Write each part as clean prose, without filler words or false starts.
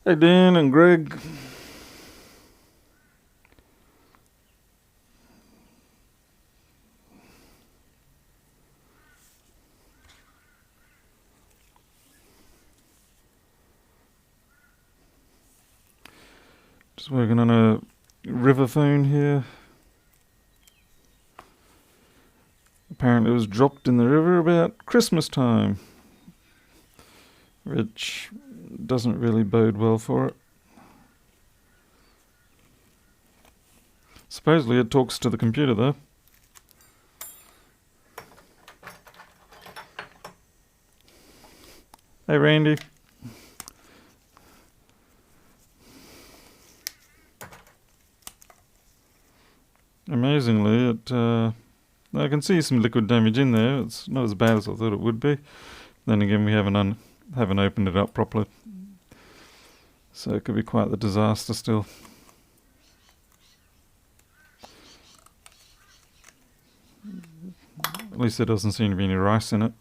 Hey Dan and Greg. Just working on a river phone here. Apparently it was dropped in the river about Christmas time, which doesn't really bode well for it. Supposedly it talks to the computer though. Hey Randy. Amazingly, I can see some liquid damage in there. It's not as bad as I thought it would be. Then again, we haven't opened it up properly, so it could be quite the disaster still. At least there doesn't seem to be any rice in it.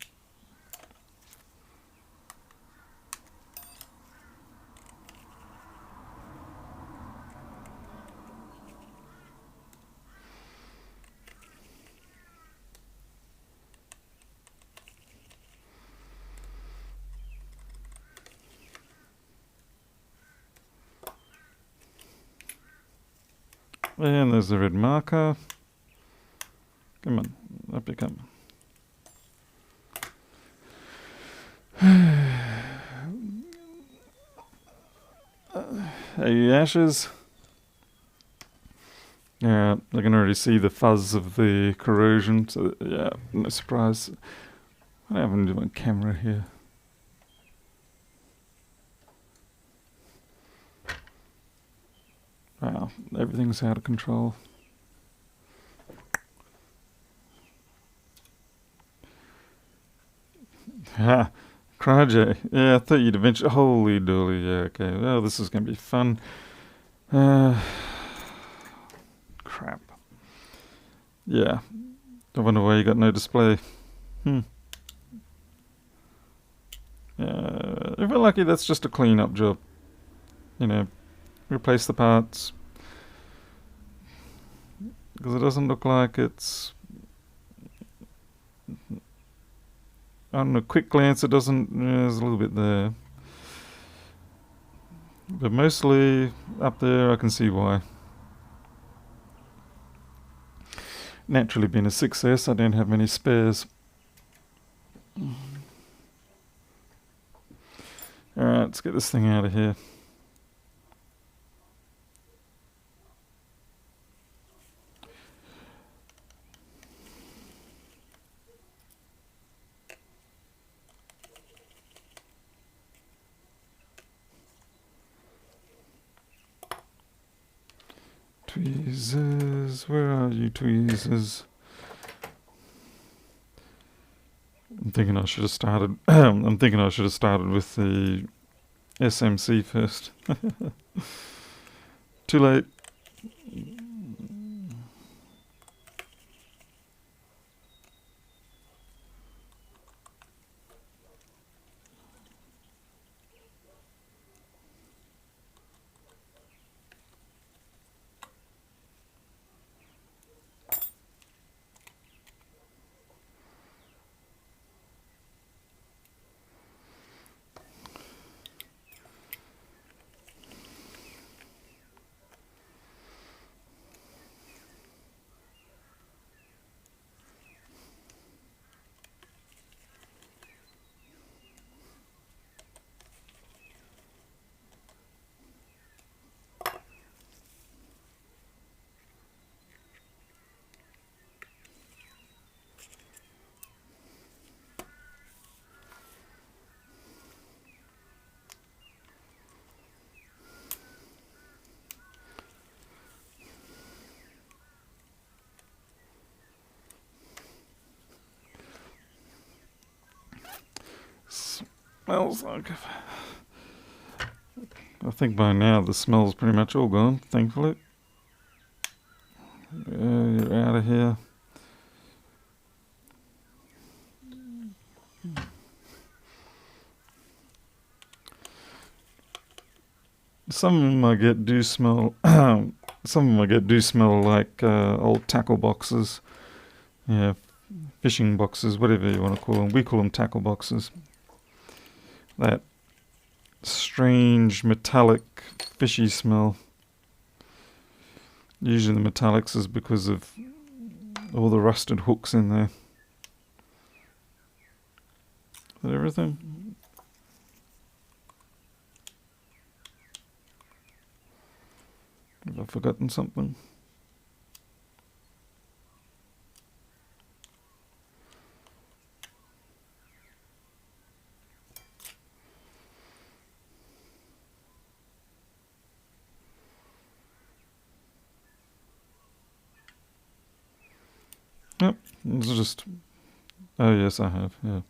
And there's the red marker. Come on, up you come. Hey, Ashes. Yeah, I can already see the fuzz of the corrosion, so yeah, no surprise. What happened to my camera here? Wow, everything's out of control. Ha, CryJ. Yeah, I thought you'd eventually. Holy dooly, yeah, okay. Well, this is gonna be fun. Crap. Yeah. I wonder why you got no display. If we're lucky, that's just a clean-up job. You know, replace the parts. Because it doesn't look like it's... On a quick glance, it doesn't... there's a little bit there. But mostly up there, I can see why. Naturally, being a 6S, I don't have many spares. Alright, let's get this thing out of here. Tweezers, where are you, tweezers? I'm thinking I should have started. I'm thinking I should have started with the SMC first. Too late. Smells like... I think by now the smell's pretty much all gone, thankfully. You're out of here. Some of them I get do smell. Some of them I get do smell like old tackle boxes. Yeah, fishing boxes, whatever you want to call them. We call them tackle boxes. That strange metallic fishy smell. Usually the metallics is because of all the rusted hooks in there. Is that everything? Have I forgotten something? Yep, it's just... Oh yes, I have, yeah.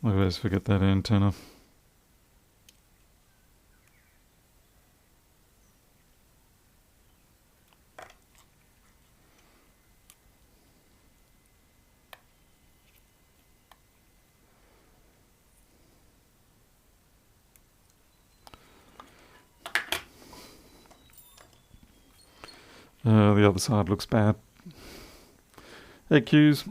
I always forget that antenna. The other side looks bad. Hey, Q's.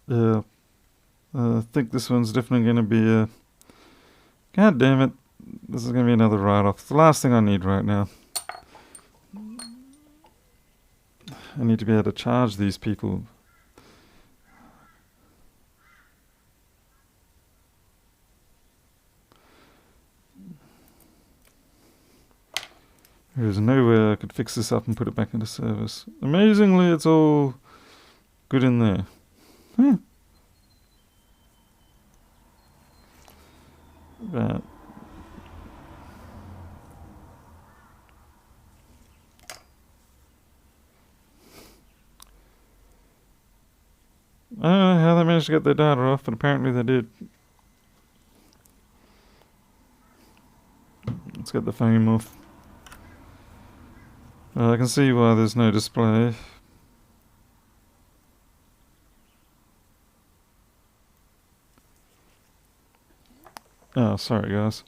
Yeah. I think this one's definitely going to be a... God damn it. This is going to be another write-off. It's the last thing I need right now. I need to be able to charge these people. There's no way I could fix this up and put it back into service. Amazingly, it's all good in there. But I don't know how they managed to get their data off, but apparently they did. Let's get the foam off. I can see why there's no display. Oh, sorry guys.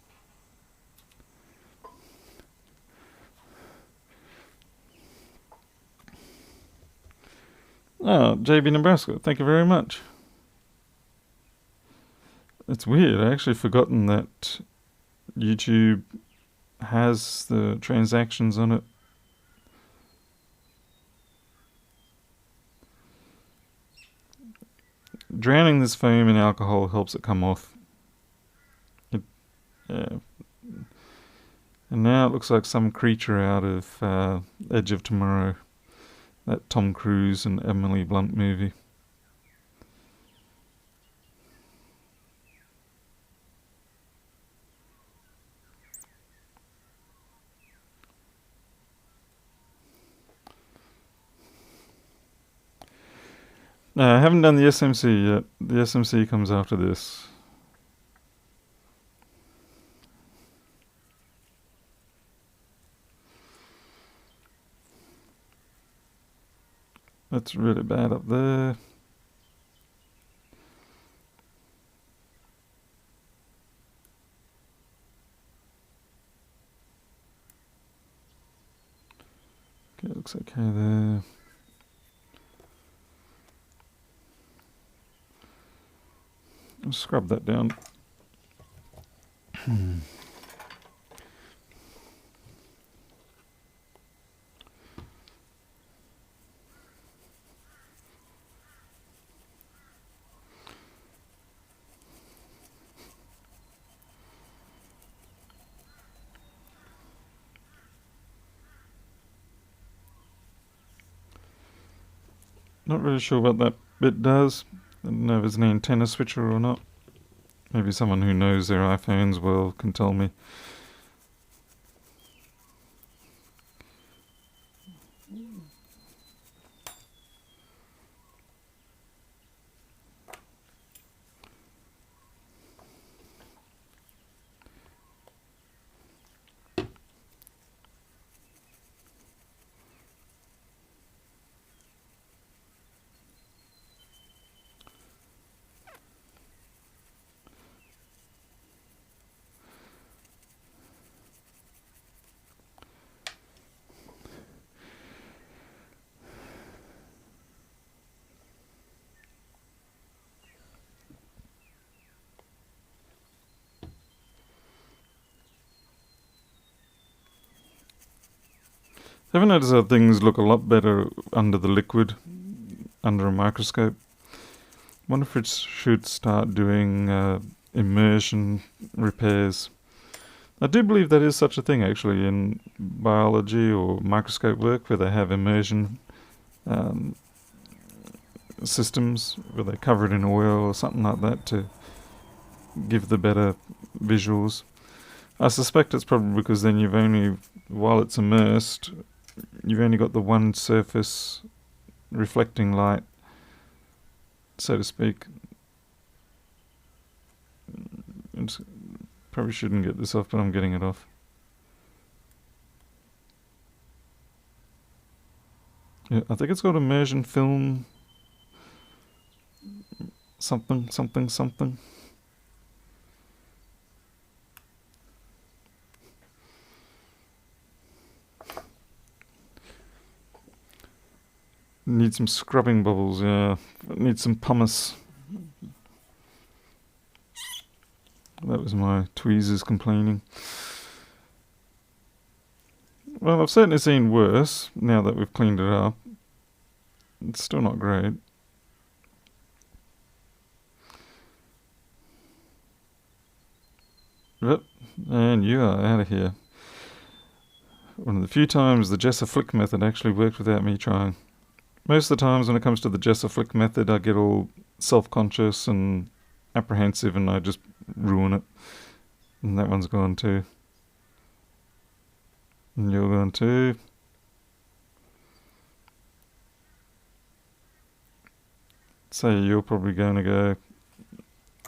Oh, JB Nebraska, thank you very much. It's weird, I actually forgotten that YouTube has the transactions on it. Drowning this foam in alcohol helps it come off. Yeah. And now it looks like some creature out of Edge of Tomorrow. That Tom Cruise and Emily Blunt movie. No, I haven't done the SMC yet. The SMC comes after this. That's really bad up there. Okay, looks okay there. I'll scrub that down. Not really sure what that bit does. I don't know if it's an antenna switcher or not. Maybe someone who knows their iPhones well can tell me. Have you noticed how things look a lot better under the liquid, under a microscope? Wonder if it should start doing immersion repairs. I do believe that is such a thing actually in biology or microscope work where they have immersion systems where they cover it in oil or something like that to give the better visuals. I suspect it's probably because then you've only, while it's immersed, you've only got the one surface reflecting light, so to speak. Probably shouldn't get this off, but I'm getting it off. Yeah, I think it's got immersion film something. Need some scrubbing bubbles, yeah. Need some pumice. That was my tweezers complaining. Well, I've certainly seen worse now that we've cleaned it up. It's still not great. Yep, and you are out of here. One of the few times the Jesser flick method actually worked without me trying. Most of the times when it comes to the Jesser flick method, I get all self-conscious and apprehensive and I just ruin it. And that one's gone too. And you're gone too. So you're probably going to go,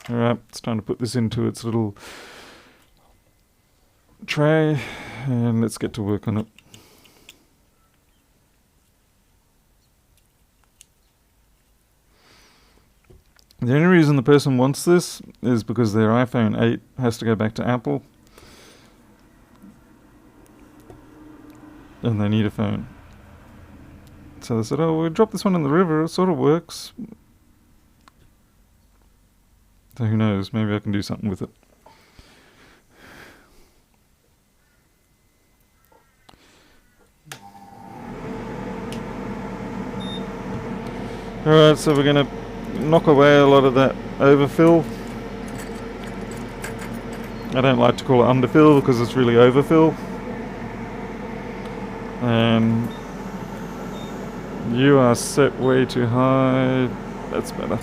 alright, it's time to put this into its little tray and let's get to work on it. The only reason the person wants this is because their iPhone 8 has to go back to Apple and they need a phone. So they said, oh, we'll drop this one in the river, it sort of works. So who knows, maybe I can do something with it. Alright, so we're going to knock away a lot of that overfill. I don't like to call it underfill because it's really overfill. And you are set way too high. That's better.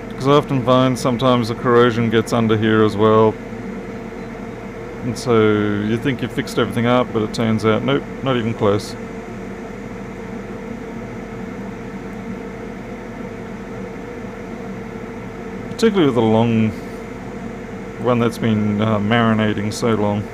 Because I often find sometimes the corrosion gets under here as well. And so you think you've fixed everything up, but it turns out, nope, not even close. Particularly with a long one that's been marinating so long.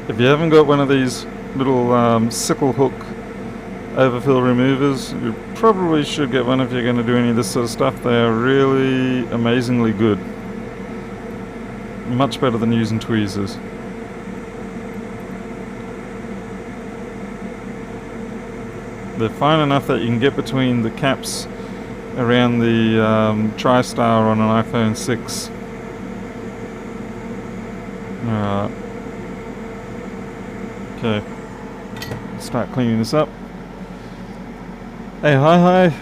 If you haven't got one of these little sickle hook overfill removers, you probably should get one if you're going to do any of this sort of stuff. They are really amazingly good. Much better than using tweezers. They're fine enough that you can get between the caps around the TriStar on an iPhone 6. Alright. Okay. Start cleaning this up. Hey, hi.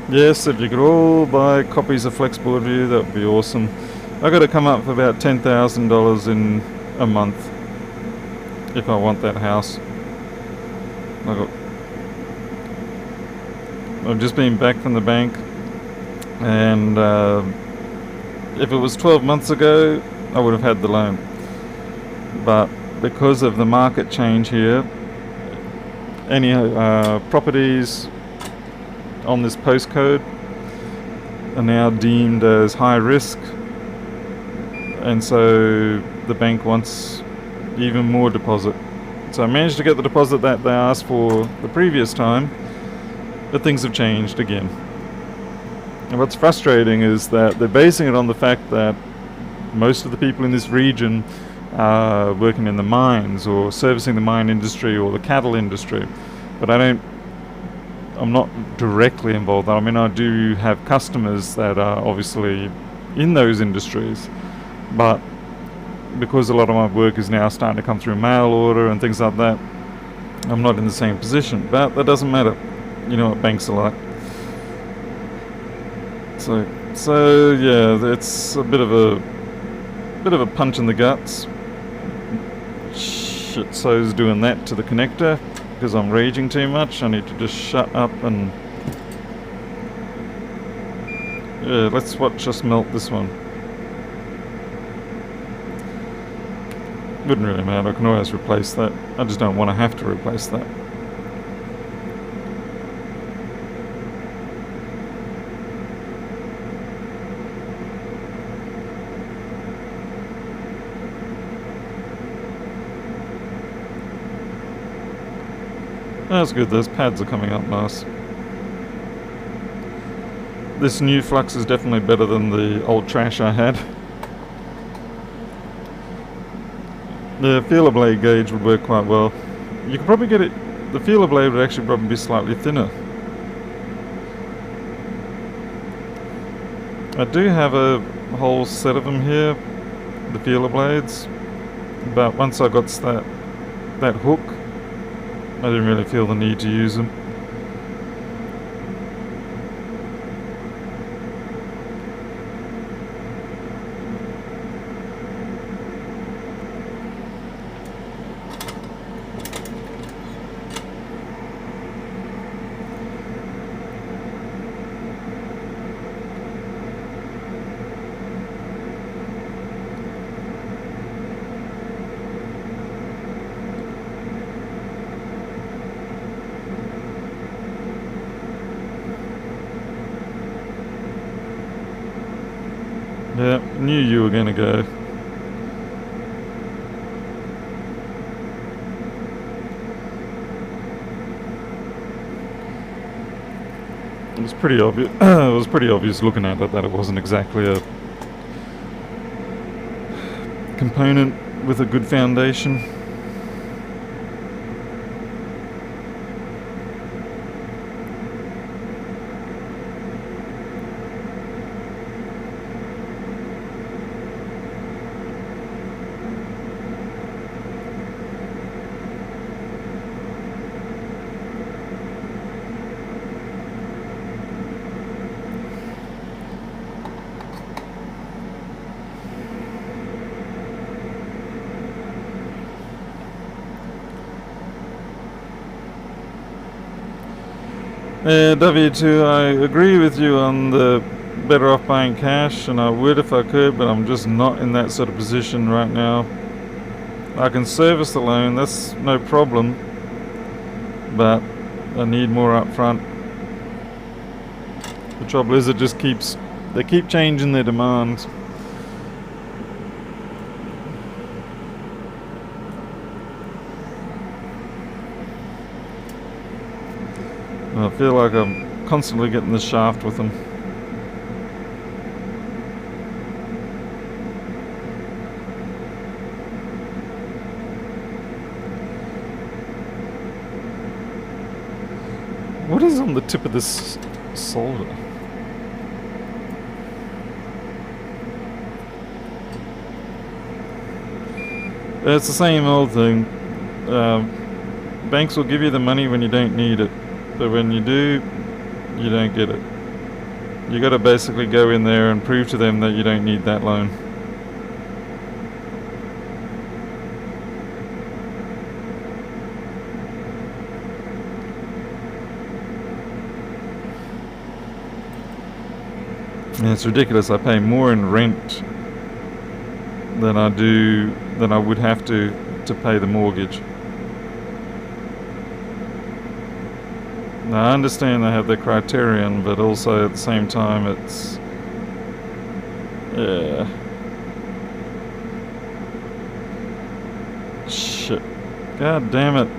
Yes, if you could all buy copies of Flexboard View, that would be awesome. I got to come up for about $10,000 in a month if I want that house. I've just been back from the bank, and if it was 12 months ago, I would have had the loan. But because of the market change here, any properties on this postcode are now deemed as high risk, and so the bank wants even more deposit. So I managed to get the deposit that they asked for the previous time, but things have changed again. And what's frustrating is that they're basing it on the fact that most of the people in this region are working in the mines or servicing the mine industry or the cattle industry. But I'm not directly involved. I mean, I do have customers that are obviously in those industries, but because a lot of my work is now starting to come through mail order and things like that, I'm not in the same position. But that doesn't matter. You know what banks are like. So yeah, it's a bit of a punch in the guts. Shit, so's doing that to the connector because I'm raging too much. I need to just shut up and yeah, let's watch us melt this one. Wouldn't really matter, I can always replace that. I just don't want to have to replace that. That's good, those pads are coming up nice. This new flux is definitely better than the old trash I had. The feeler blade gauge would work quite well. You could probably get it, the feeler blade would actually probably be slightly thinner. I do have a whole set of them here, the feeler blades, but once I got that hook, I didn't really feel the need to use them. Yeah, knew you were gonna go. It was pretty obvious. It was pretty obvious looking at it that it wasn't exactly a component with a good foundation. W2, I agree with you on the better off buying cash, and I would if I could, but I'm just not in that sort of position right now. I can service the loan, that's no problem, but I need more up front. The trouble is they keep changing their demands. I feel like I'm constantly getting the shaft with them. What is on the tip of this solder? It's the same old thing. Banks will give you the money when you don't need it. But when you do, you don't get it. You got to basically go in there and prove to them that you don't need that loan. And it's ridiculous. I pay more in rent than I would have to pay the mortgage. Now I understand they have their criterion, but also at the same time it's, yeah. Shit. God damn it.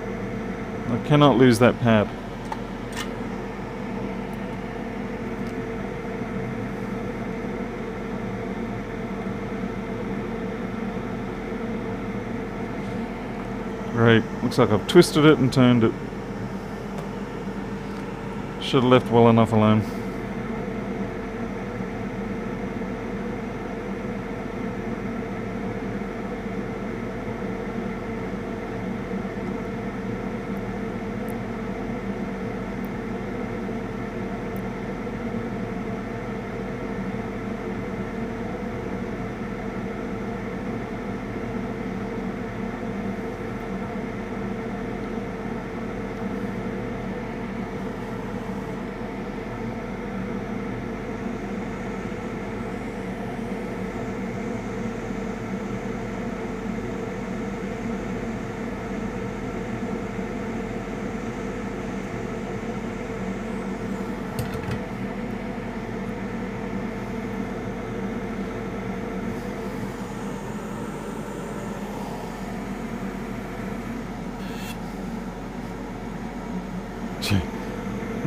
I cannot lose that pad. Great. Looks like I've twisted it and turned it. Should have left well enough alone.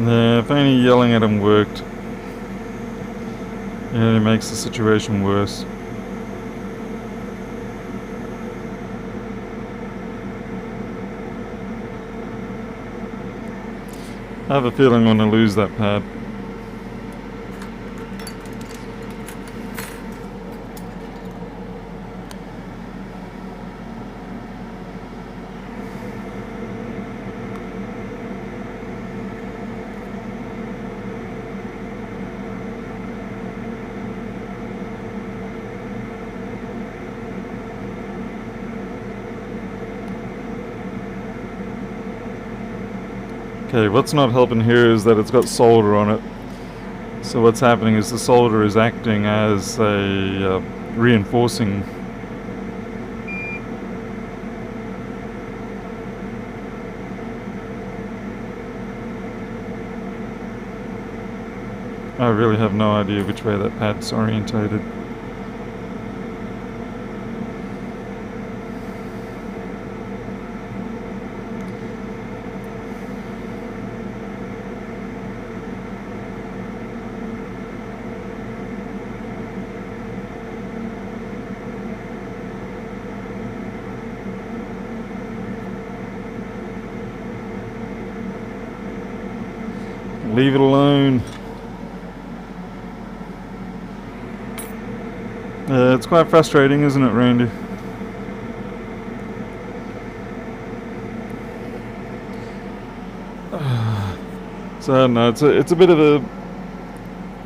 Yeah, if only yelling at him worked. It only makes the situation worse. I have a feeling I'm going to lose that pad. Okay, what's not helping here is that it's got solder on it. So what's happening is the solder is acting as a reinforcing. I really have no idea which way that pad's orientated. Leave it alone. It's quite frustrating, isn't it, Randy? So no, it's a bit of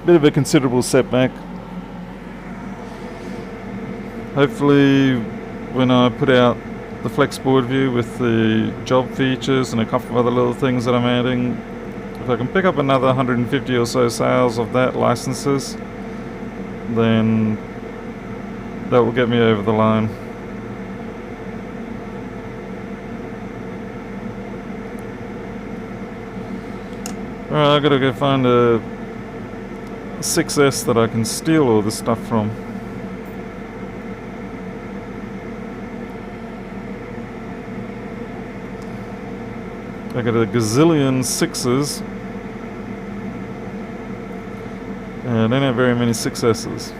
a considerable setback. Hopefully, when I put out the Flexboard view with the job features and a couple of other little things that I'm adding, if I can pick up another 150 or so sales of that licenses, then that will get me over the line. Alright, I gotta go find a 6S that I can steal all this stuff from. I got a gazillion 6s. And I don't have very many 6S's.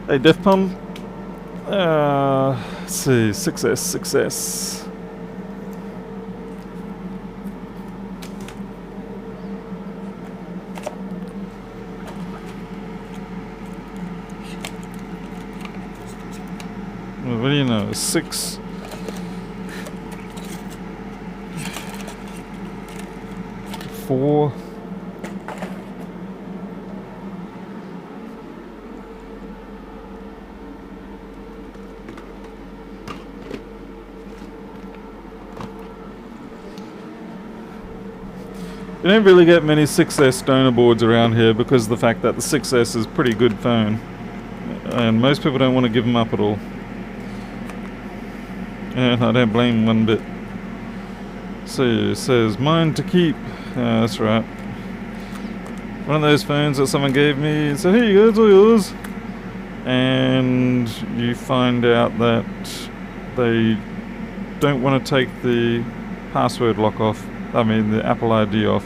Hey, Def Pum. Let's see, 6S. What do you know? 6. You don't really get many 6S donor boards around here because of the fact that the 6S is a pretty good phone. And most people don't want to give them up at all. And I don't blame them one bit. So it says, mine to keep. That's right. One of those phones that someone gave me and said, here you go, it's all yours. And you find out that they don't want to take the password lock off. I mean the Apple ID off.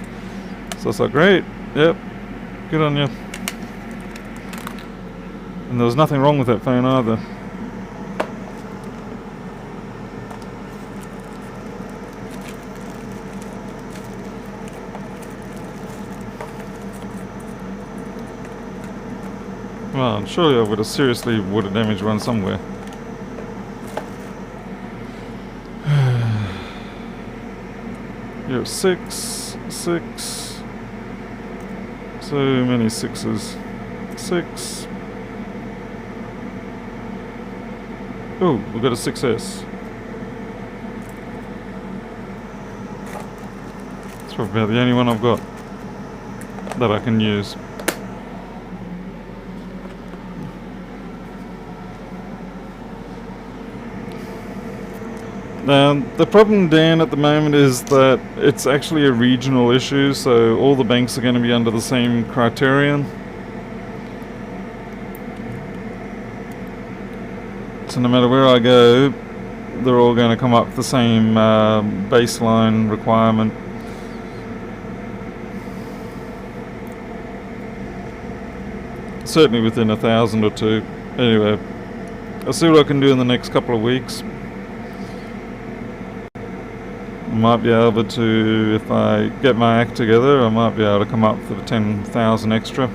So it's like, great, yep, good on you. And there was nothing wrong with that phone either. Well, surely I would have seriously water damage one somewhere. You're 6, 6. So many 6s. 6. Oh, we've got a 6S. It's probably about the only one I've got that I can use. The problem, Dan, at the moment is that it's actually a regional issue, so all the banks are going to be under the same criterion. So no matter where I go, they're all going to come up with the same baseline requirement. Certainly within 1,000 or two. Anyway, I'll see what I can do in the next couple of weeks. Might be able to, if I get my act together, I might be able to come up for the 10,000 extra.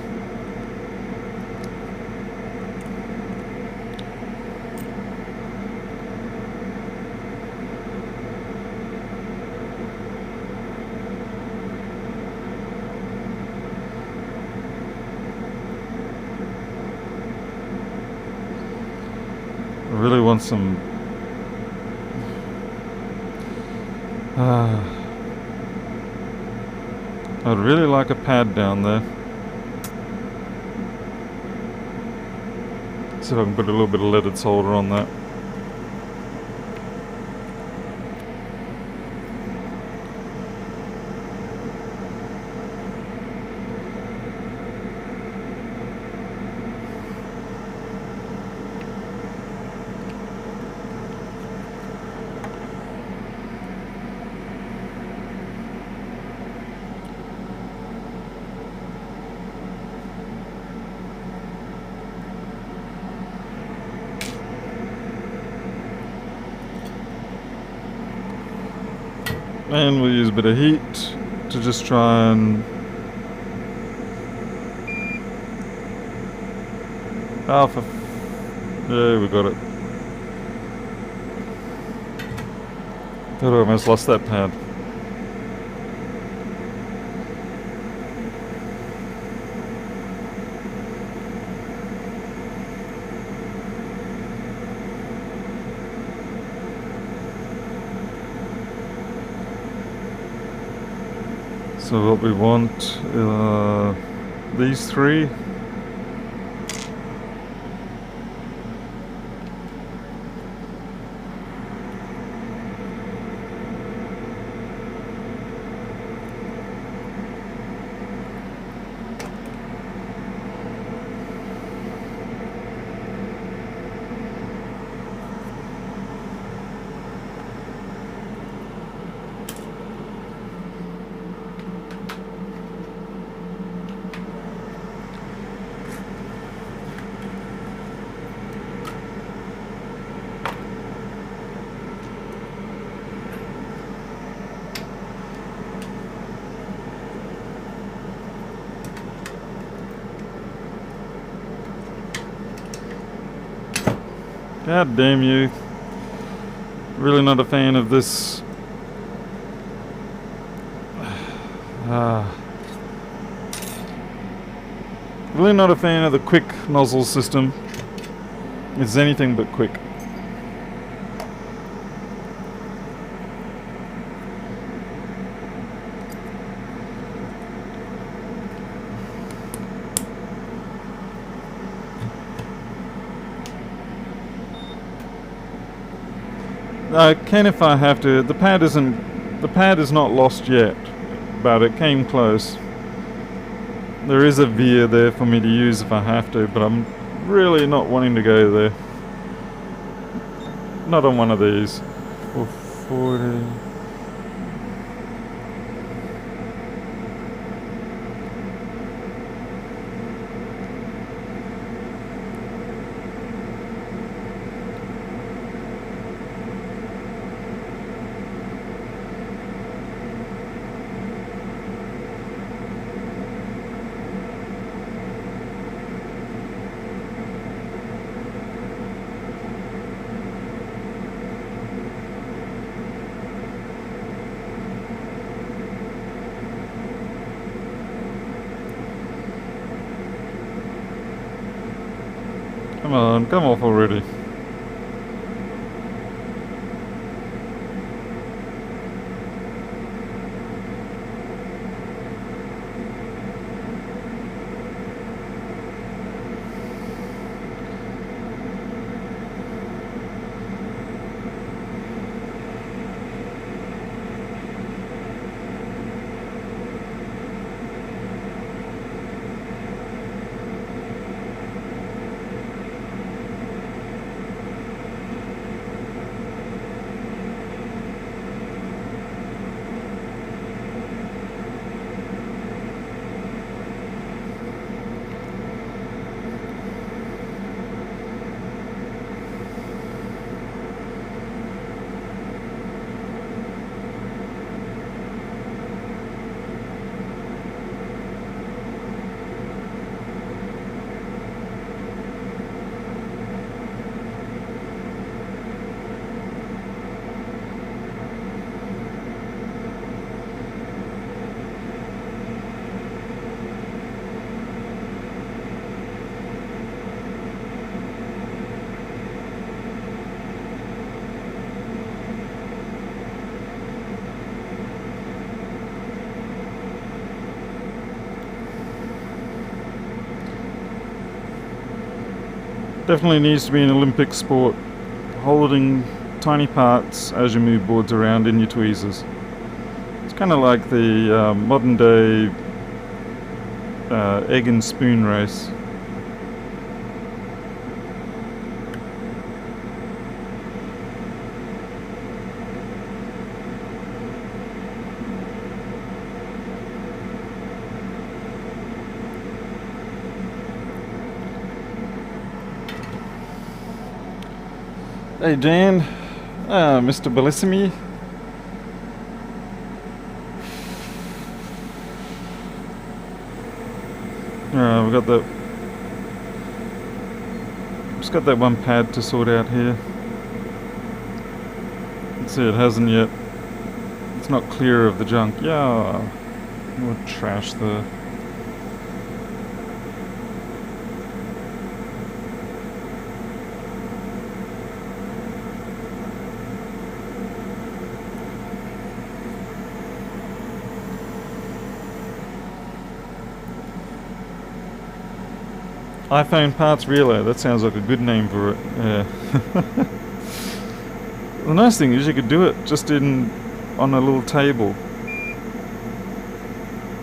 I really want some I'd really like a pad down there. See if I can put a little bit of leaded solder on that. And we'll use a bit of heat to just try and yeah, we got it. Thought I almost lost that pad. So what we want, these three. God damn you. Really not a fan of this. Really not a fan of the quick nozzle system. It's anything but quick. I can if I have to. The pad is not lost yet, but it came close. There is a veer there for me to use if I have to, but I'm really not wanting to go there. Not on one of these. 440. Come on, come off already. Definitely needs to be an Olympic sport, holding tiny parts as you move boards around in your tweezers. It's kind of like the modern day egg and spoon race. Hey Dan, Mr. Bellissimi. We've got that. Just got that one pad to sort out here. Let's see, it hasn't yet. It's not clear of the junk. Yeah, more trash there. iPhone parts relay, that sounds like a good name for it. Yeah. The nice thing is you could do it just on a little table.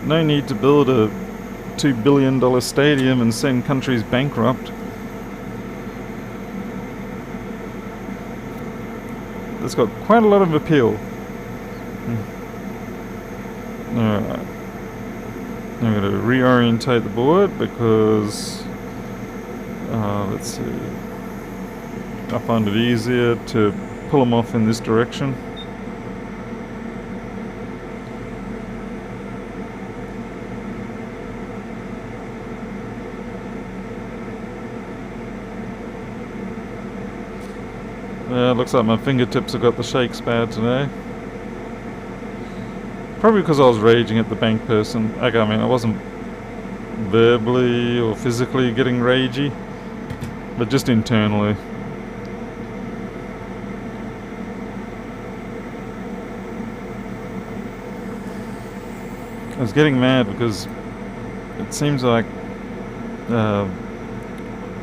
No need to build a $2 billion stadium and send countries bankrupt. It's got quite a lot of appeal. Alright. I'm going to reorientate the board because let's see, I find it easier to pull them off in this direction. Yeah, it looks like my fingertips have got the shakes bad today. Probably because I was raging at the bank person. I mean, I wasn't verbally or physically getting ragey, but just internally. I was getting mad because it seems like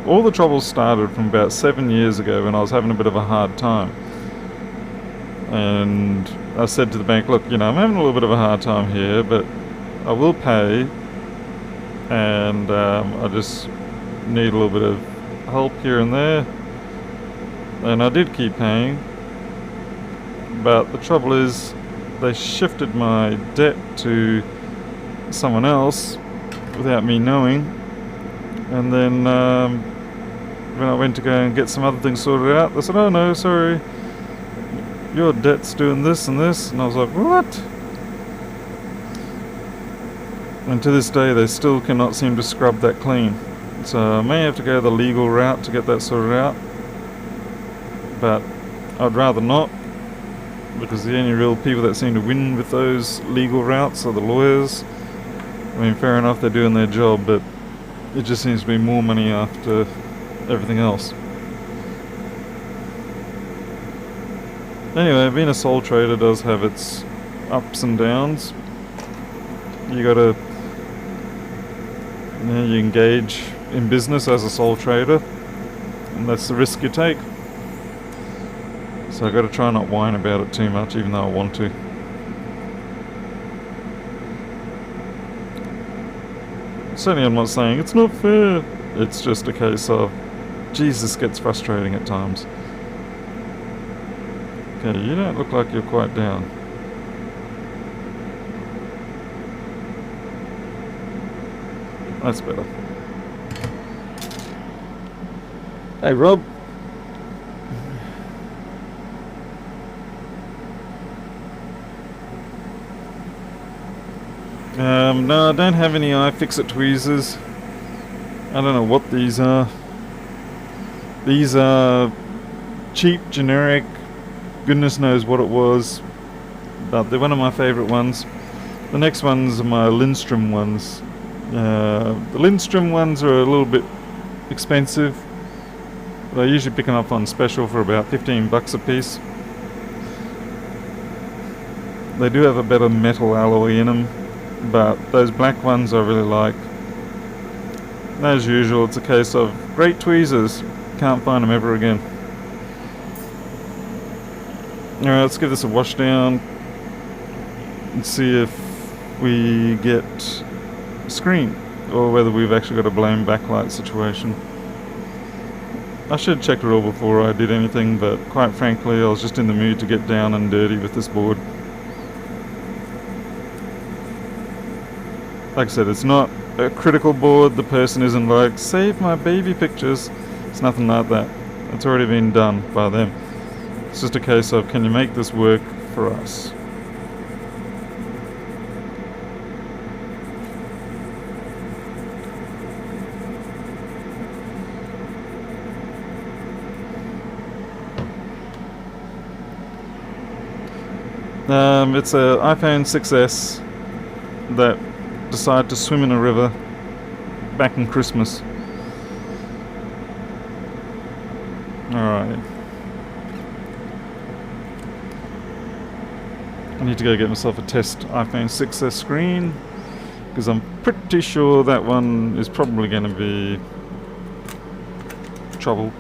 all the troubles started from about 7 years ago when I was having a bit of a hard time. And I said to the bank, look, I'm having a little bit of a hard time here, but I will pay, and I just need a little bit of help here and there. And I did keep paying, but the trouble is they shifted my debt to someone else without me knowing. And then when I went to go and get some other things sorted out, they said, oh no, sorry, your debt's doing this and this. And I was like, what? And to this day they still cannot seem to scrub that clean. So I may have to go the legal route to get that sorted out, but I'd rather not, because the only real people that seem to win with those legal routes are the lawyers. I mean, fair enough, they're doing their job, but it just seems to be more money after everything else. Anyway, being a sole trader does have its ups and downs. You gotta, you engage in business as a sole trader, and that's the risk you take. So I gotta try not whine about it too much, even though I want to. Certainly I'm not saying it's not fair. It's just a case of, Jesus, gets frustrating at times. Okay, you don't look like you're quite down. That's better. Hey, Rob. No, I don't have any IP6S tweezers. I don't know what these are. These are cheap, generic, goodness knows what it was, but they're one of my favourite ones. The next ones are my Lindstrom ones. The Lindstrom ones are a little bit expensive, but I usually pick them up on special for about $15 a piece. They do have a better metal alloy in them, but those black ones I really like. As usual, it's a case of great tweezers, can't find them ever again. Alright, let's give this a wash down and see if we get a screen, or whether we've actually got a blown backlight situation. I should have checked it all before I did anything, but quite frankly I was just in the mood to get down and dirty with this board. Like I said, it's not a critical board. The person isn't like, save my baby pictures. It's nothing like that. It's already been done by them. It's just a case of, can you make this work for us? It's a iPhone 6S that decided to swim in a river back in Christmas. Alright. I need to go get myself a test iPhone 6S screen, because I'm pretty sure that one is probably going to be trouble.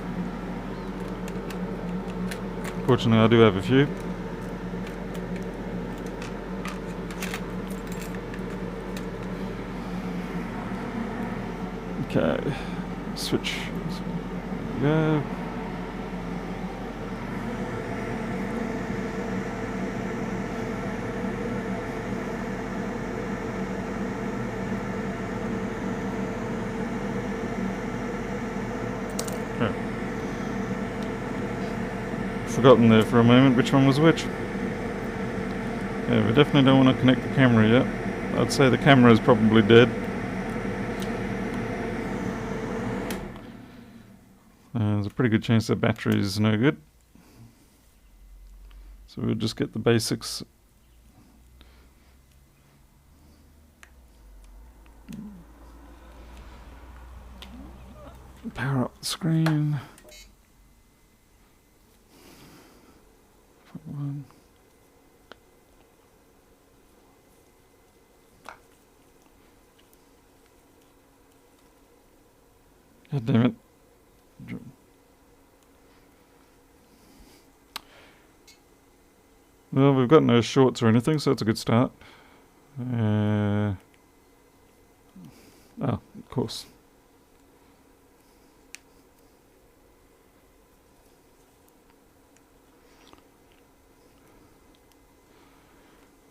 Fortunately I do have a few. Okay, switch. There we go. Okay. Forgotten there for a moment which one was which. Yeah, we definitely don't want to connect the camera yet. I'd say the camera is probably dead. There's a pretty good chance the battery is no good. So we'll just get the basics. Power up the screen. One. God damn it. Well, we've got no shorts or anything, so that's a good start. Oh, of course.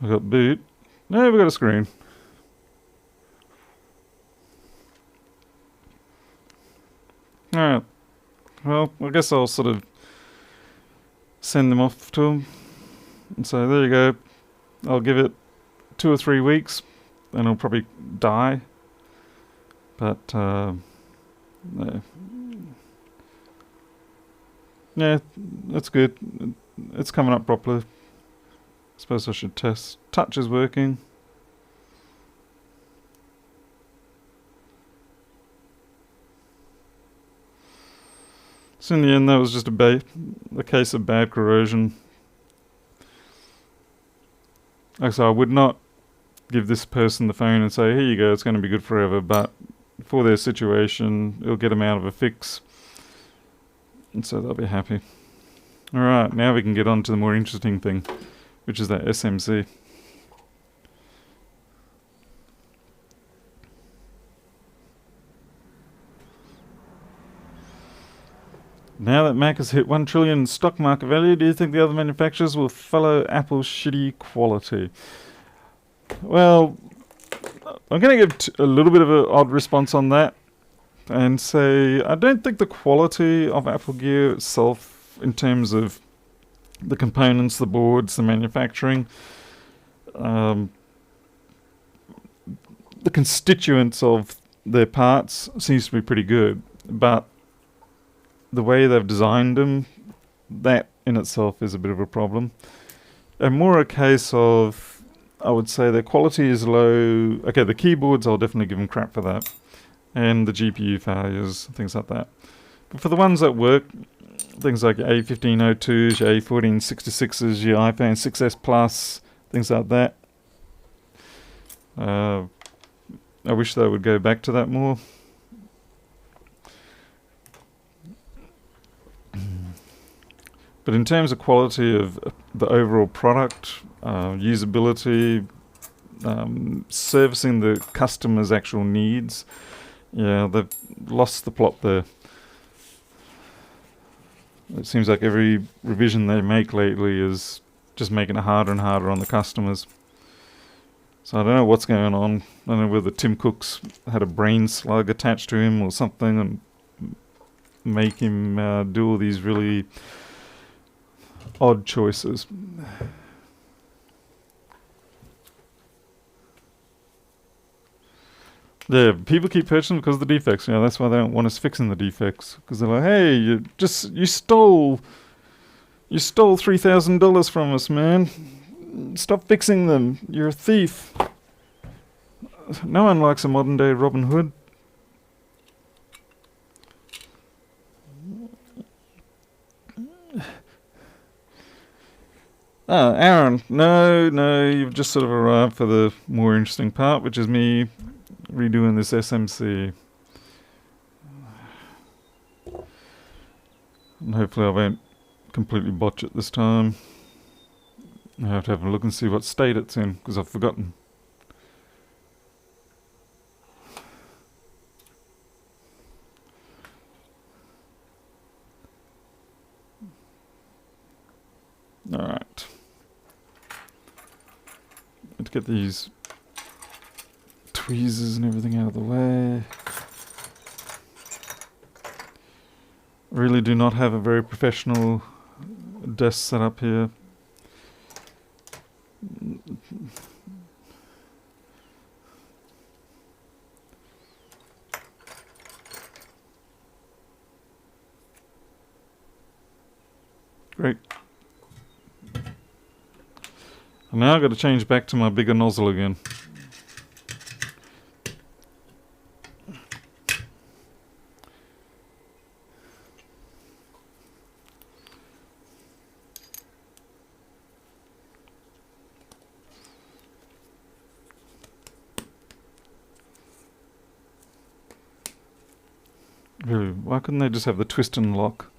I've got boot. No, we've got a screen. Alright. Well, I guess I'll sort of send them off to them and say, there you go. I'll give it 2 or 3 weeks, then it'll probably die. But, no. Yeah, that's good. It's coming up properly. Suppose I should test. Touch is working. So in the end, that was just a case of bad corrosion. So I would not give this person the phone and say, here you go, it's going to be good forever. But for their situation, it'll get them out of a fix. And so they'll be happy. Alright, now we can get on to the more interesting thing, which is that SMC. Now that Mac has hit 1 trillion stock market value, do you think the other manufacturers will follow Apple's shitty quality? Well, I'm going to give a little bit of an odd response on that and say I don't think the quality of Apple gear itself, in terms of the components, the boards, the manufacturing, the constituents of their parts seems to be pretty good, but the way they've designed them, that in itself is a bit of a problem. And more a case of, I would say their quality is low. Okay, the keyboards, I'll definitely give them crap for that. And the GPU failures, things like that. But for the ones that work, things like your A1502s, your A1466s, your iPhone 6S Plus, things like that. I wish they would go back to that more. But in terms of quality of the overall product, usability, servicing the customer's actual needs, yeah, they've lost the plot there. It seems like every revision they make lately is just making it harder and harder on the customers. So I don't know what's going on. I don't know whether Tim Cook's had a brain slug attached to him or something and make him do all these really odd choices. Yeah, people keep purchasing because of the defects. You know, that's why they don't want us fixing the defects, because they're like, "Hey, you stole $3,000 from us, man. Stop fixing them. You're a thief." No one likes a modern day Robin Hood. Oh, Aaron, no, you've just sort of arrived for the more interesting part, which is me redoing this SMC. And hopefully I won't completely botch it this time. I have to have a look and see what state it's in, because I've forgotten. Alright. Let's get these tweezers and everything out of the way. Really do not have a very professional desk set up here. Great. And now I've got to change back to my bigger nozzle again. Really, why couldn't they just have the twist and lock?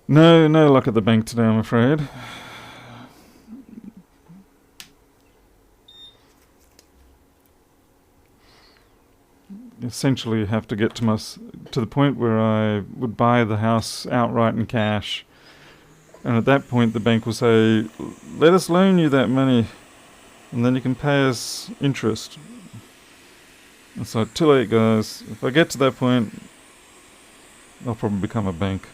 No luck at the bank today, I'm afraid. Essentially have to get to the point where I would buy the house outright in cash, and at that point the bank will say, let us loan you that money and then you can pay us interest. And so too late, guys. If I get to that point, I'll probably become a bank.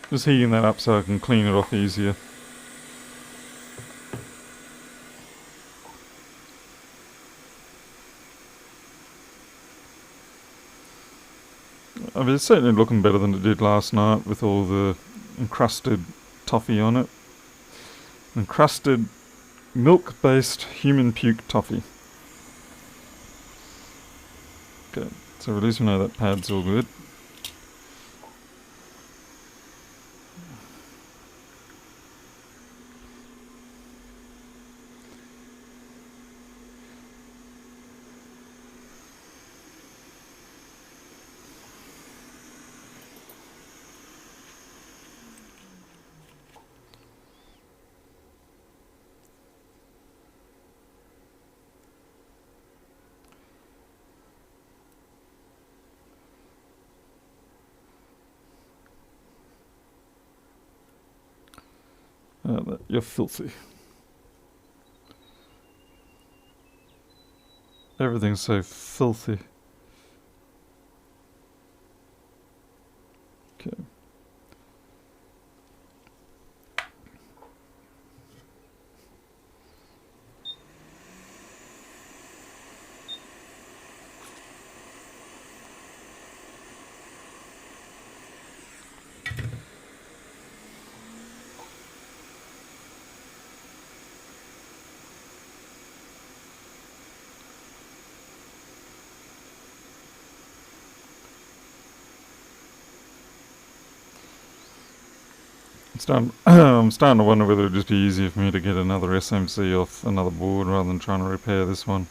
Just heating that up so I can clean it off easier. I mean, it's certainly looking better than it did last night with all the encrusted toffee on it. Encrusted milk-based human puke toffee. Okay, so at least we know that pad's all good. You're filthy. Everything's so filthy. Okay. I'm starting to wonder whether it'd just be easier for me to get another SMC off another board rather than trying to repair this one.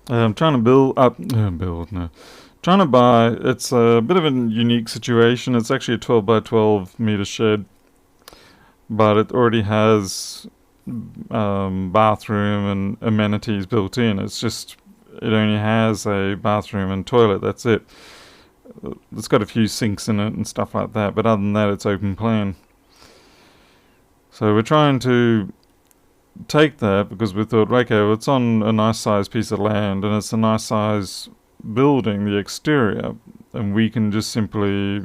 I'm trying to trying to buy, it's a bit of a unique situation. It's actually a 12 by 12 meter shed, but it already has bathroom and amenities built in. It only has a bathroom and toilet, that's it. It's got a few sinks in it and stuff like that, but other than that it's open plan. So we're trying to take that because we thought, okay, well, it's on a nice sized piece of land and it's a nice size building, the exterior, and we can just simply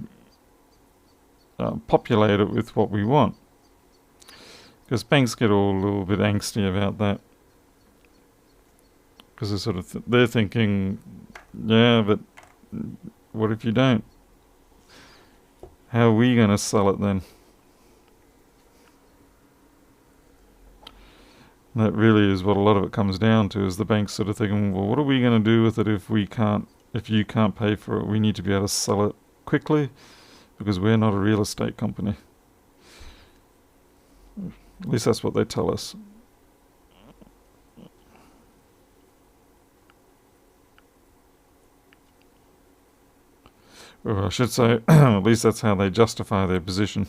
populate it with what we want. Because banks get all a little bit angsty about that. Because they're sort of they're thinking, yeah, but what if you don't? How are we going to sell it then? That really is what a lot of it comes down to, is the banks sort of thinking, well, what are we going to do with it if you can't pay for it? We need to be able to sell it quickly because we're not a real estate company. At least that's what they tell us. Or I should say, at least that's how they justify their position.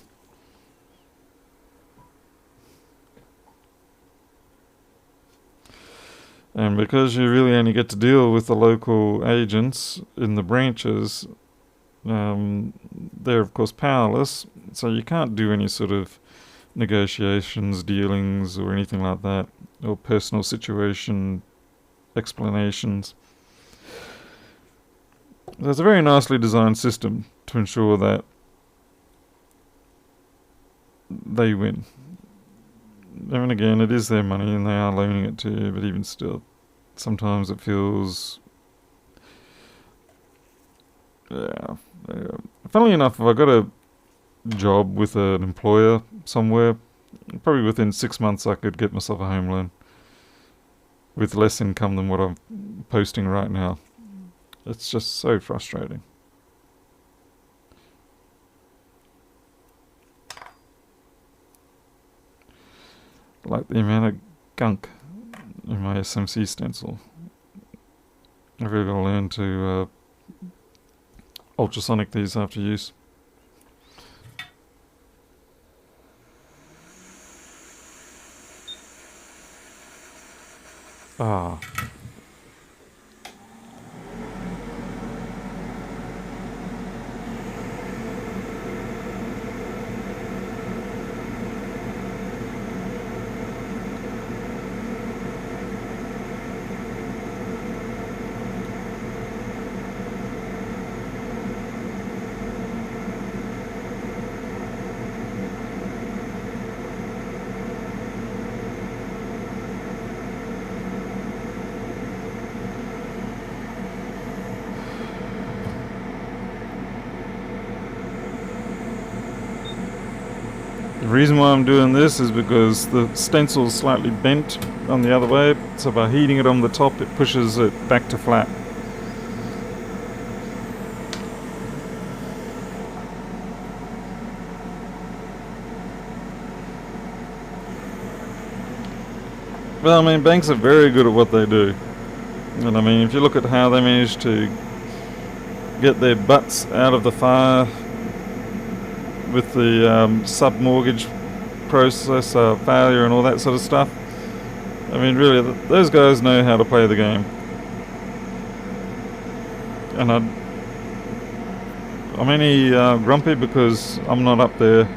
And because you really only get to deal with the local agents in the branches, they're of course powerless, so you can't do any sort of negotiations, dealings, or anything like that, or personal situation explanations. There's a very nicely designed system to ensure that they win. And again, it is their money and they are loaning it to you, but even still, sometimes it feels... Yeah. Funnily enough, if I got a job with an employer somewhere, probably within 6 months I could get myself a home loan with less income than what I'm posting right now. It's just so frustrating. Like the amount of gunk in my SMC stencil. I've really got to learn to ultrasonic these after use. Ah. The reason why I'm doing this is because the stencil's slightly bent on the other way, so by heating it on the top it pushes it back to flat. Well, I mean, banks are very good at what they do. And I mean, if you look at how they managed to get their butts out of the fire with the sub-mortgage process failure and all that sort of stuff. I mean, really, those guys know how to play the game. And I'm only grumpy because I'm not up there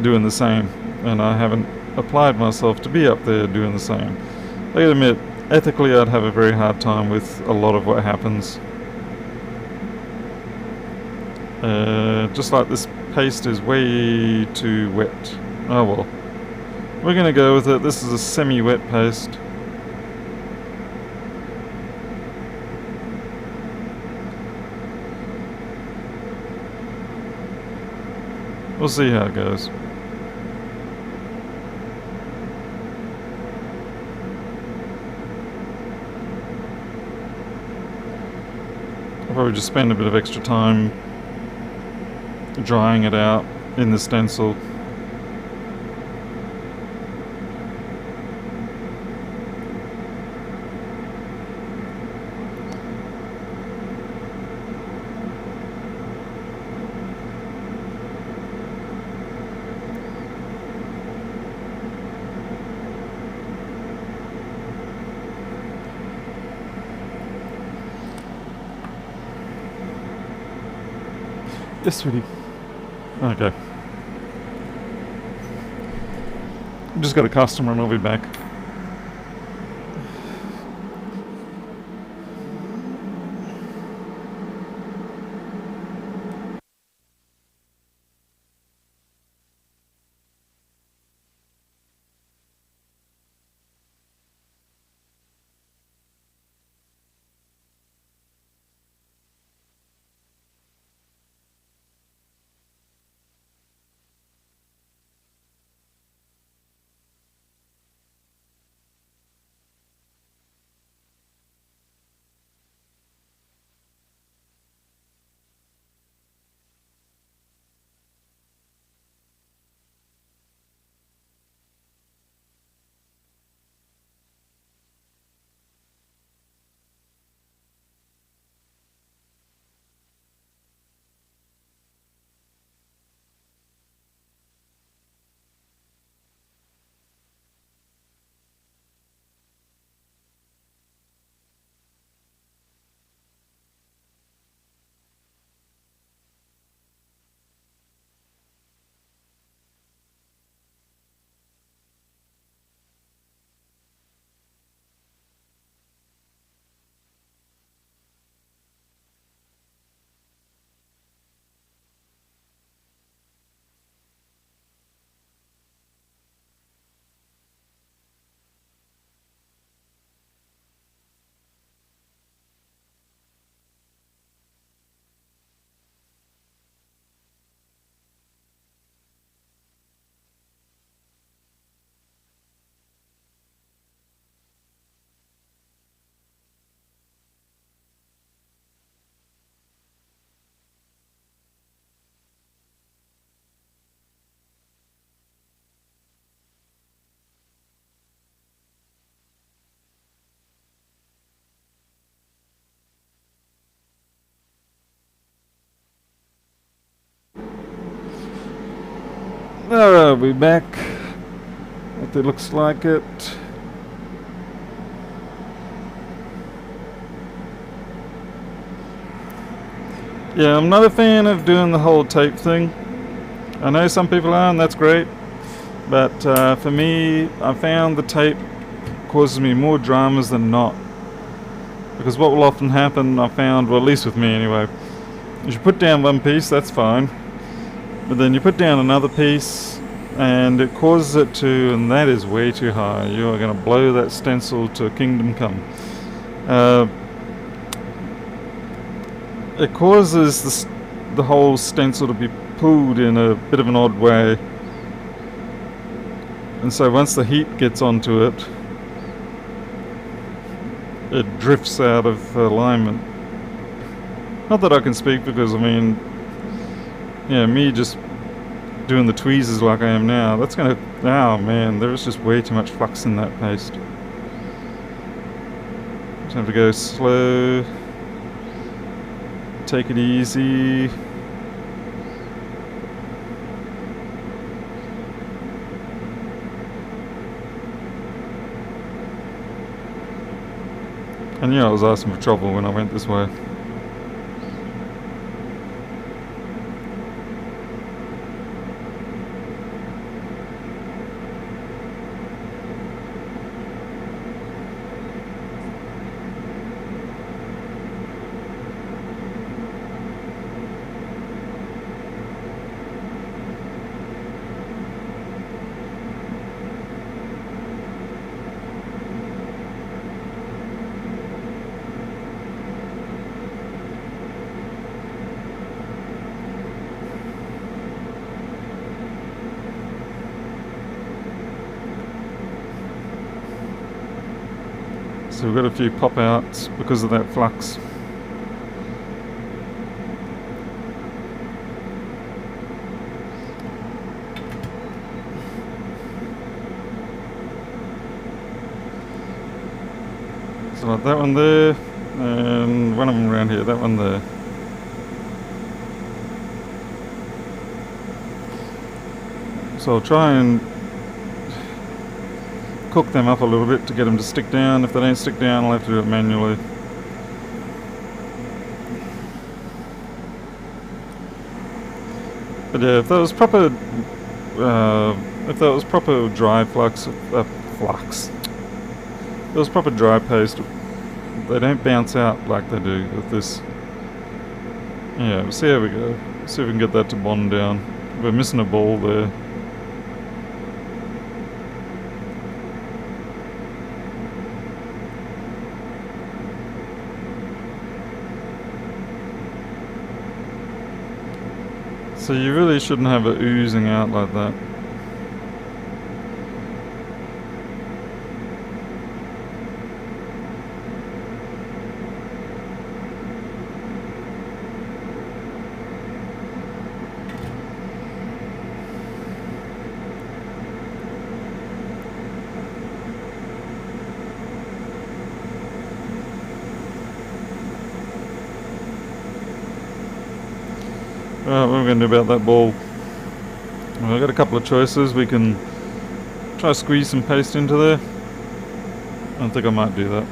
doing the same. And I haven't applied myself to be up there doing the same. I gotta admit, ethically I'd have a very hard time with a lot of what happens. Just like this paste is way too wet. Oh well. We're gonna go with it. This is a semi-wet paste. We'll see how it goes. I'll probably just spend a bit of extra time drying it out in the stencil. Yes, sweetie. Okay. Just got a customer and I'll be back. Alright, we're back. It looks like it. Yeah, I'm not a fan of doing the whole tape thing. I know some people are, and that's great. But for me, I found the tape causes me more dramas than not. Because what will often happen, I found, well, at least with me anyway, is you put down one piece, that's fine. But then you put down another piece, and it causes it to, and that is way too high. You are going to blow that stencil to kingdom come. It causes the whole stencil to be pulled in a bit of an odd way. And so once the heat gets onto it, it drifts out of alignment. Not that I can speak because, I mean, yeah, me just doing the tweezers like I am now, that's gonna, oh man, there is just way too much flux in that paste. Just have to go slow, take it easy. And yeah, I was asking for trouble when I went this way. So we've got a few pop outs because of that flux. So like that one there, and one of them around here, that one there. So I'll try and cook them up a little bit to get them to stick down. If they don't stick down, I'll have to do it manually. But yeah, if that was proper dry flux, if it was proper dry paste, they don't bounce out like they do with this. Yeah, we'll see how we go. See if we can get that to bond down. We're missing a ball there. So you really shouldn't have it oozing out like that. What are we going to do about that ball? Well, I've got a couple of choices. We can try to squeeze some paste into there. I think I might do that.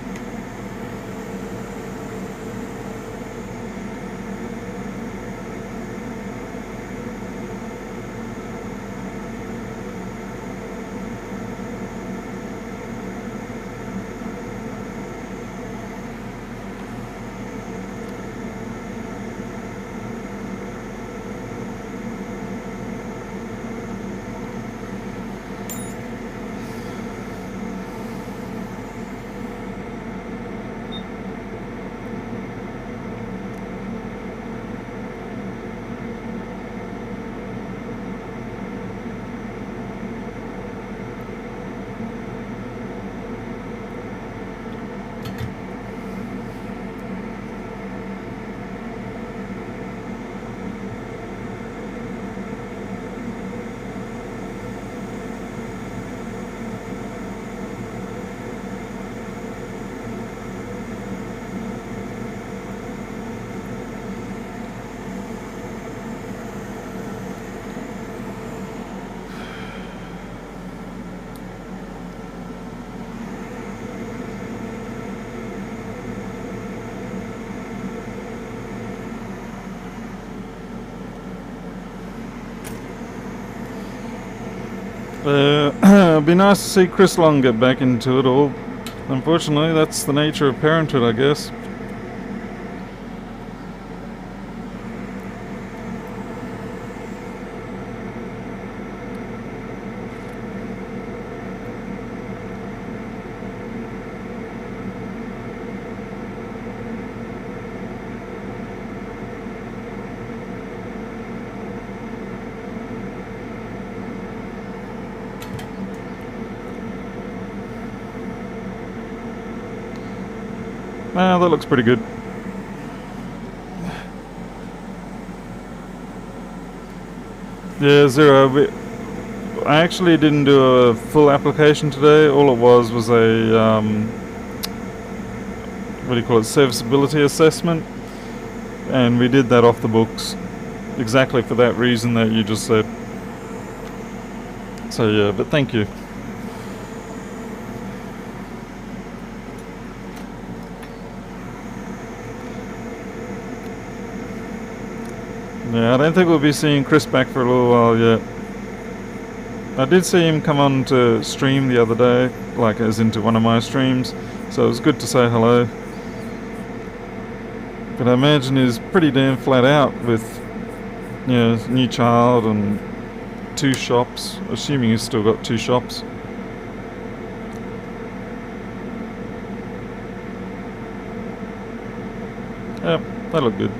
It'd be nice to see Chris Long get back into it all. Unfortunately, that's the nature of parenthood, I guess. Ah, that looks pretty good. Yeah, zero. I actually didn't do a full application today. All it was a, what do you call it, serviceability assessment. And we did that off the books. Exactly for that reason that you just said. So yeah, but thank you. Yeah, I don't think we'll be seeing Chris back for a little while yet. I did see him come on to stream the other day, like as into one of my streams, so it was good to say hello. But I imagine he's pretty damn flat out with, you know, new child and 2 shops, assuming he's still got 2 shops. Yep, that looked good.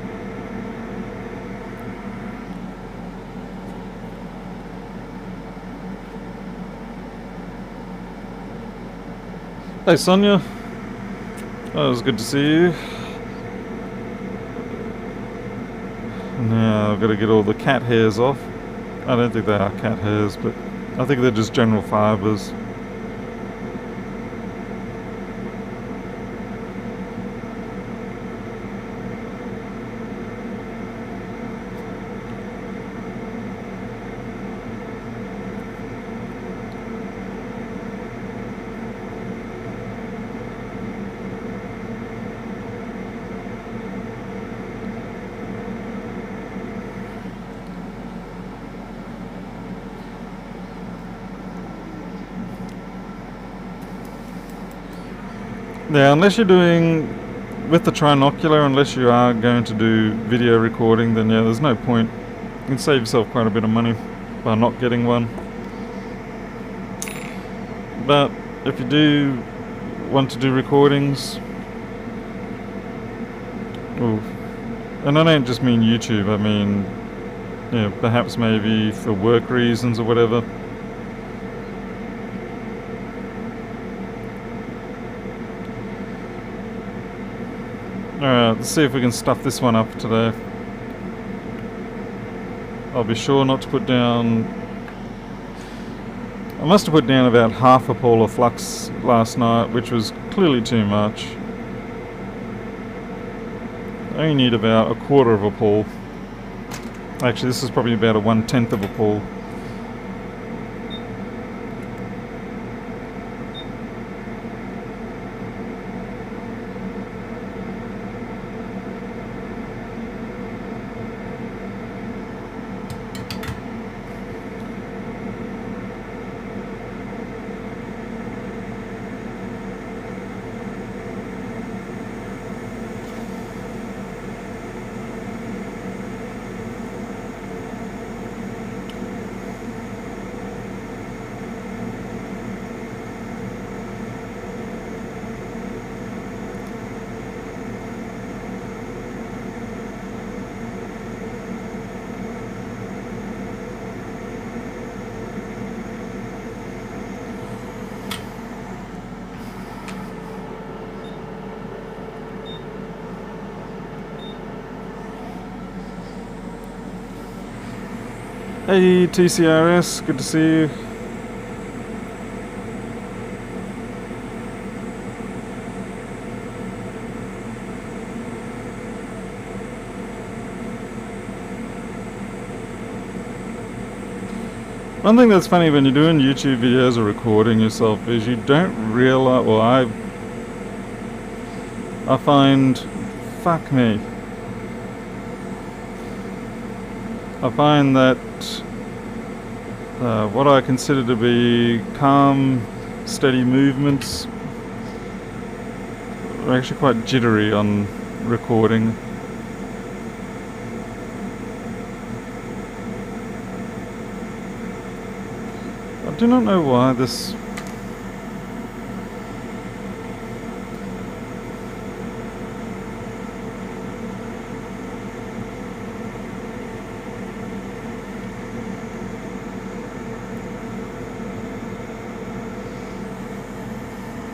Hey Sonia, oh, it was good to see you. Now I've got to get all the cat hairs off. I don't think they are cat hairs, but I think they're just general fibres. Yeah, unless you're doing with the trinocular, unless you are going to do video recording, then yeah, there's no point. You can save yourself quite a bit of money by not getting one. But if you do want to do recordings, ooh, and I don't just mean YouTube, I mean, yeah, perhaps maybe for work reasons or whatever. Alright, let's see if we can stuff this one up today. I'll be sure not to put down... I must have put down about half a polar flux last night, which was clearly too much. I only need about a quarter of a pool. Actually, this is probably about a 1/10 of a pool. Hey TCRS, good to see you. One thing that's funny when you're doing YouTube videos or recording yourself is you don't realize, well I find, fuck me. I find that what I consider to be calm, steady movements are actually quite jittery on recording. I do not know why this...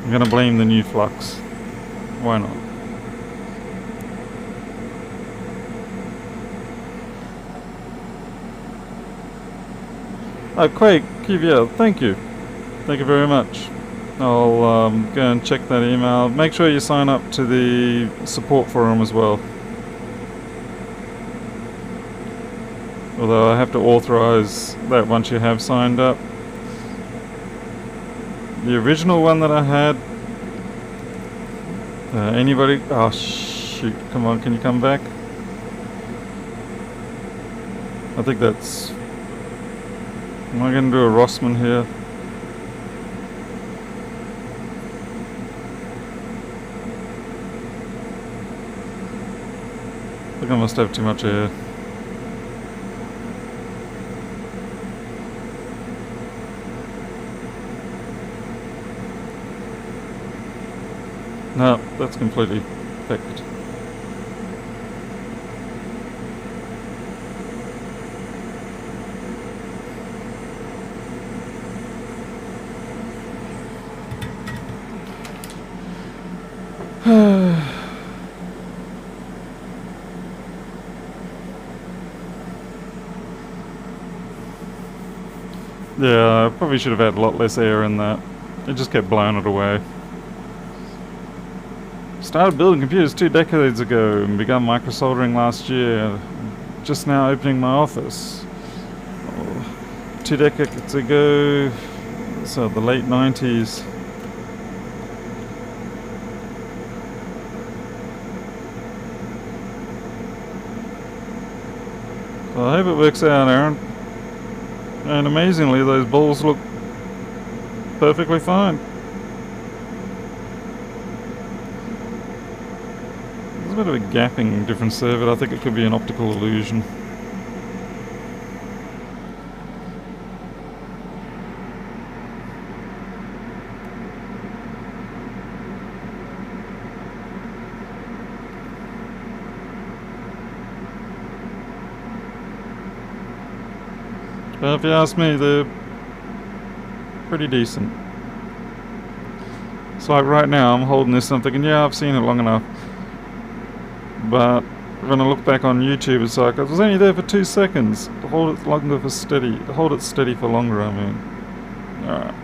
I'm gonna blame the new flux. Why not? Oh, Quake, QVL, thank you. Thank you very much. I'll go and check that email. Make sure you sign up to the support forum as well. Although I have to authorize that once you have signed up. The original one that I had... anybody... Oh shoot, come on, can you come back? I think that's... Am I going to do a Rossmann here? I think I must have too much air. No, that's completely affected. Yeah, I probably should have had a lot less air in that. It just kept blowing it away. Started building computers 2 decades ago and began microsoldering last year. Just now opening my office. 2 decades ago, so the late 90s. Well, I hope it works out, Aaron. And amazingly, those balls look perfectly fine. There's a bit of a gapping difference there, but I think it could be an optical illusion. But if you ask me, they're pretty decent. So like right now, I'm holding this and I'm thinking, yeah, I've seen it long enough. But when I look back on YouTube, it's like, I was only there for 2 seconds. Hold it longer for steady. Hold it steady for longer, I mean. Alright.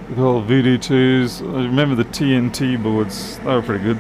The whole Voodoo 2s. I remember the TNT boards. They were pretty good.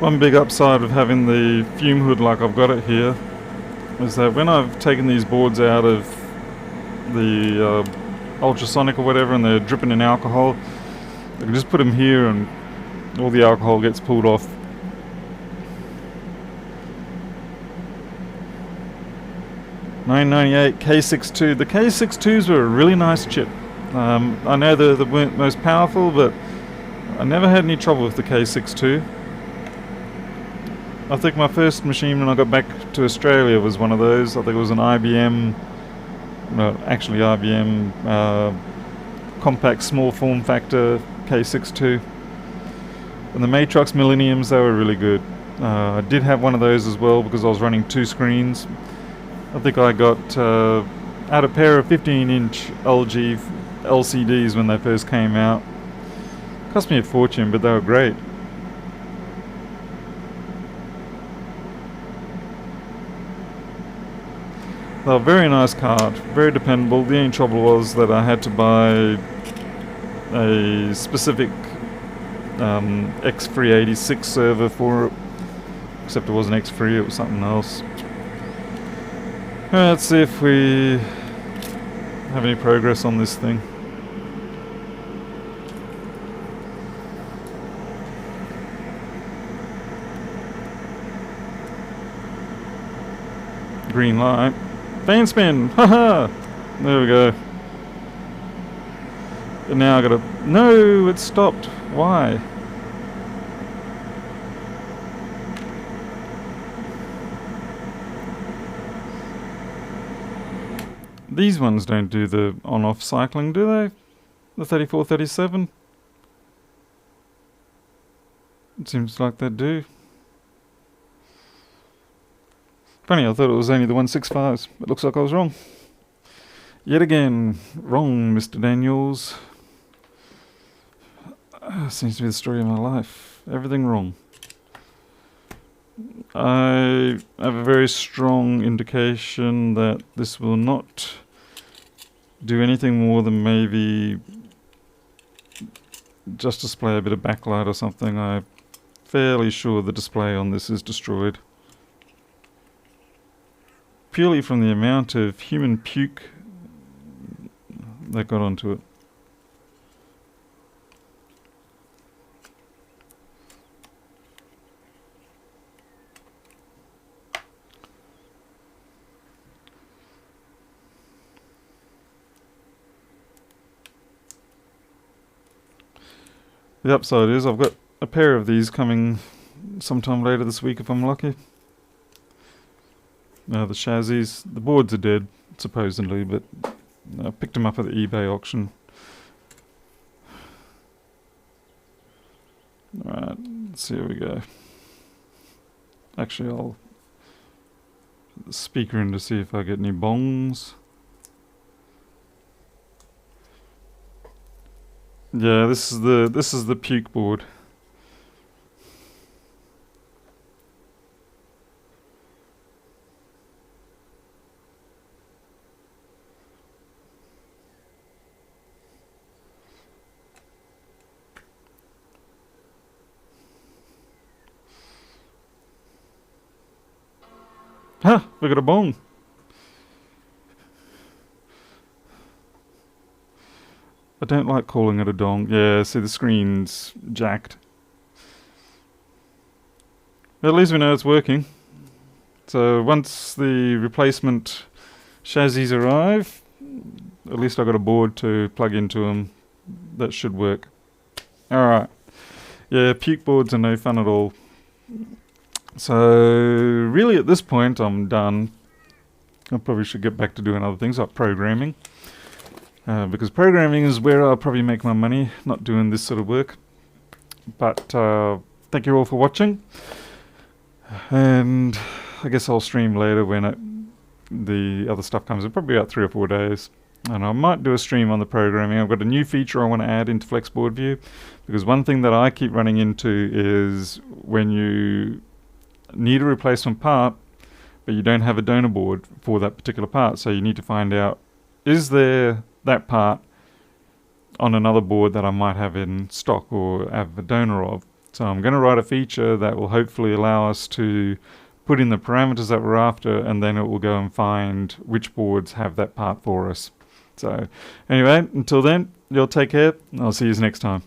One big upside of having the fume hood like I've got it here is that when I've taken these boards out of the ultrasonic or whatever and they're dripping in alcohol, I can just put them here and all the alcohol gets pulled off. $998 K62. The K62s were a really nice chip. I know they weren't most powerful, but I never had any trouble with the K62. I think my first machine when I got back to Australia was one of those. I think it was an IBM, actually IBM compact small form factor K62. And the Matrox Millenniums, they were really good. I did have one of those as well because I was running 2 screens. I think I got out a pair of 15-inch LG LCDs when they first came out. Cost me a fortune, but they were great. They were very nice card, very dependable. The only trouble was that I had to buy a specific X386 server for it. Except it wasn't X3, it was something else. Let's see if we have any progress on this thing. Green light. Fan spin! Haha! There we go. And now I gotta... No! It stopped. Why? These ones don't do the on-off cycling, do they? The 3437? It seems like they do. Funny, I thought it was only the 165s. It looks like I was wrong. Yet again, wrong, Mr. Daniels. Seems to be the story of my life. Everything wrong. I have a very strong indication that this will not do anything more than maybe just display a bit of backlight or something. I'm fairly sure the display on this is destroyed. Purely from the amount of human puke that got onto it. The upside is I've got a pair of these coming sometime later this week if I'm lucky. The chassis, the boards are dead, supposedly, but I picked them up at the eBay auction. Alright, let's see how we go. Actually, I'll put the speaker in to see if I get any bongs. Yeah, this is the puke board. Ha! We got a bong. I don't like calling it a dong. Yeah, see the screen's jacked. But at least we know it's working. So once the replacement chassis arrive, at least I got a board to plug into them. That should work. Alright. Yeah, puke boards are no fun at all. So really at this point I'm done. I probably should get back to doing other things like programming. Because programming is where I'll probably make my money, not doing this sort of work. But thank you all for watching. And I guess I'll stream later when the other stuff comes in, probably about 3 or 4 days. And I might do a stream on the programming. I've got a new feature I want to add into Flexboard View. Because one thing that I keep running into is when you need a replacement part, but you don't have a donor board for that particular part. So you need to find out, is there that part on another board that I might have in stock or have a donor of. So I'm going to write a feature that will hopefully allow us to put in the parameters that we're after, and then it will go and find which boards have that part for us. So anyway, until then, you'll take care. I'll see you next time.